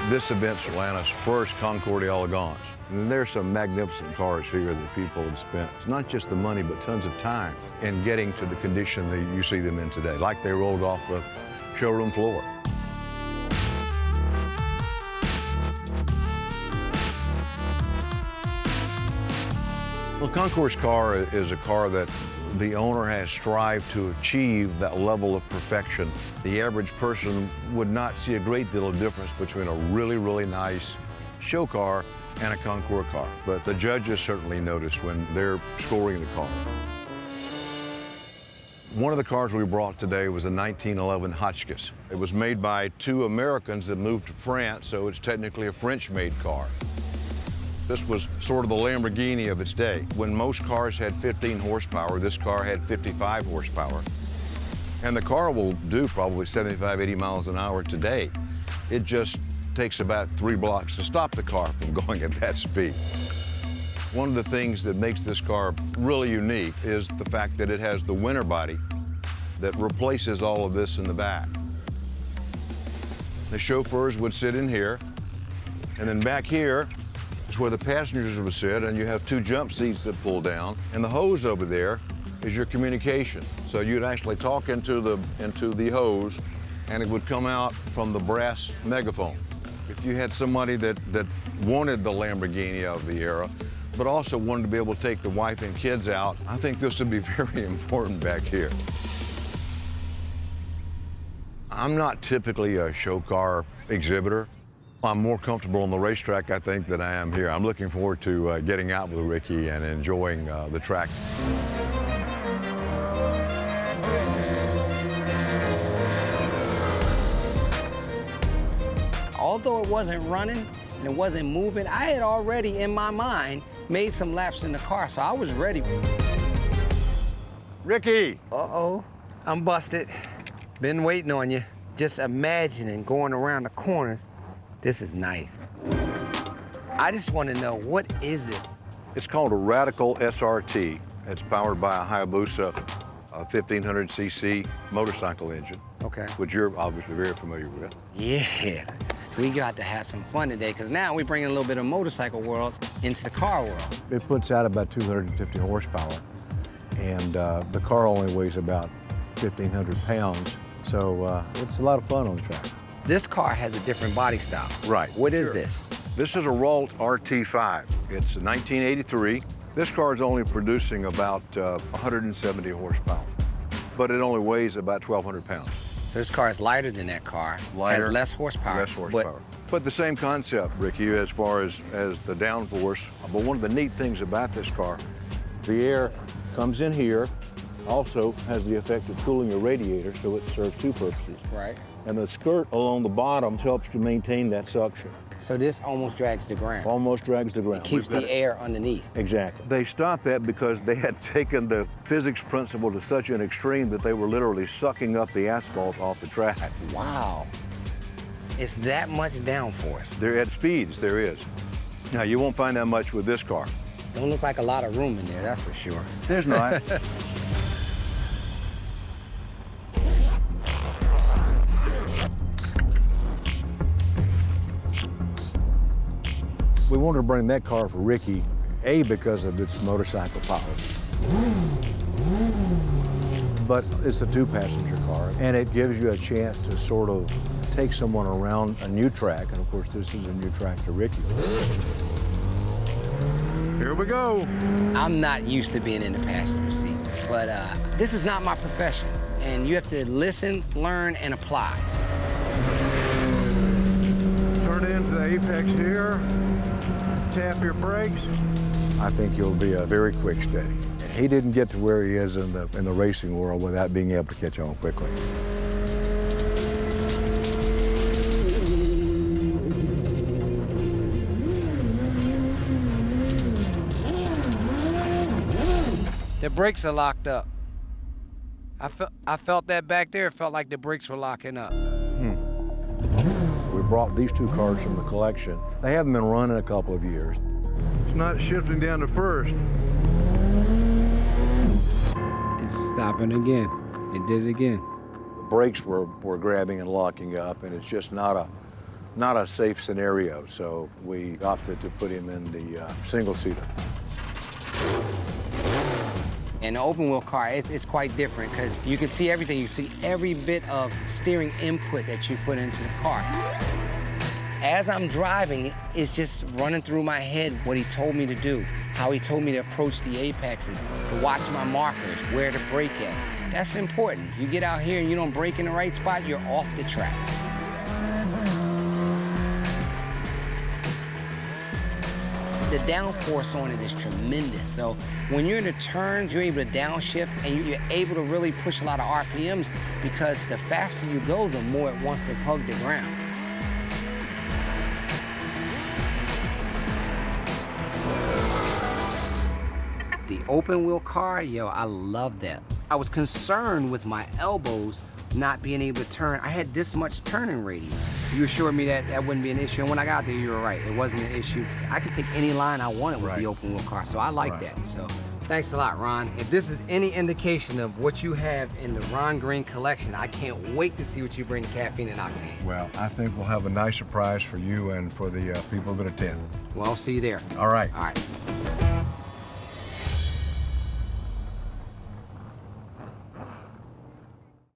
This event's Atlanta's first Concours d'Elegance. And there's some magnificent cars here that people have spent, it's not just the money, but tons of time in getting to the condition that you see them in today, like they rolled off the showroom floor. Well, Concours car is a car that the owner has strived to achieve that level of perfection. The average person would not see a great deal of difference between a really, really nice show car and a Concours car. But the judges certainly notice when they're scoring the car. One of the cars we brought today was a 1911 Hotchkiss. It was made by two Americans that moved to France, so it's technically a French-made car. This was sort of the Lamborghini of its day. When most cars had 15 horsepower, this car had 55 horsepower. And the car will do probably 75, 80 miles an hour today. It just takes about 3 blocks to stop the car from going at that speed. One of the things that makes this car really unique is the fact that it has the winter body that replaces all of this in the back. The chauffeurs would sit in here, and then back here is where the passengers would sit, and you have 2 jump seats that pull down, and the hose over there is your communication. So you'd actually talk into the hose, and it would come out from the brass megaphone. If you had somebody that wanted the Lamborghini of the era, but also wanted to be able to take the wife and kids out, I think this would be very important back here. I'm not typically a show car exhibitor. I'm more comfortable on the racetrack, I think, than I am here. I'm looking forward to getting out with Rickey and enjoying the track. Although it wasn't running and it wasn't moving, I had already, in my mind, made some laps in the car, so I was ready. Rickey! Uh-oh, I'm busted. Been waiting on you. Just imagining going around the corners. This is nice. I just want to know, what is this? It's called a Radical SRT. It's powered by a Hayabusa 1500cc motorcycle engine. Okay. Which you're obviously very familiar with. Yeah. We got to have some fun today, because now we're bringing a little bit of motorcycle world into the car world. It puts out about 250 horsepower, and the car only weighs about 1,500 pounds, so it's a lot of fun on the track. This car has a different body style. Right. What is this? This is a Ralt RT5. It's a 1983. This car is only producing about 170 horsepower, but it only weighs about 1,200 pounds. So this car is lighter than that car. Lighter. Has less horsepower. Less horsepower. But the same concept, Rickey, as far as the downforce. But one of the neat things about this car, the air comes in here, also has the effect of cooling your radiator, so it serves 2 purposes. Right. And the skirt along the bottom helps to maintain that suction. So this almost drags the ground. Almost drags the ground. It keeps the air underneath. Exactly. They stopped that because they had taken the physics principle to such an extreme that they were literally sucking up the asphalt off the track. Wow. It's that much downforce. They're at speeds, there is. Now, you won't find that much with this car. Don't look like a lot of room in there, that's for sure. There's not. We wanted to bring that car for Rickey, A, because of its motorcycle power. But it's a 2-passenger car, and it gives you a chance to sort of take someone around a new track, and of course this is a new track to Rickey. Here we go. I'm not used to being in the passenger seat, but this is not my profession, and you have to listen, learn, and apply. Turn into the apex here. Tap your brakes. I think you'll be a very quick steady. He didn't get to where he is in the racing world without being able to catch on quickly. The brakes are locked up. I felt that back there. It felt like the brakes were locking up. We brought these 2 cars from the collection. They haven't been run in a couple of years. It's not shifting down to first. It's stopping again. It did it again. The brakes were grabbing and locking up, and it's just not not a safe scenario, so we opted to put him in the single-seater. In the open wheel car, it's quite different because you can see everything. You see every bit of steering input that you put into the car. As I'm driving, it's just running through my head what he told me to do, how he told me to approach the apexes, to watch my markers, where to brake at. That's important. You get out here and you don't brake in the right spot, you're off the track. The downforce on it is tremendous. So when you're in the turns, you're able to downshift and you're able to really push a lot of RPMs because the faster you go, the more it wants to hug the ground. The open wheel car, yo, I love that. I was concerned with my elbows not being able to turn. I had this much turning radius. You assured me that that wouldn't be an issue, and when I got there, you were right. It wasn't an issue. I can take any line I wanted with the open wheel car, so I like that. So thanks a lot, Ron. If this is any indication of what you have in the Ron Green collection, I can't wait to see what you bring to Caffeine and Octane. Well, I think we'll have a nice surprise for you and for the people that attend. Well, I'll see you there. All right. All right.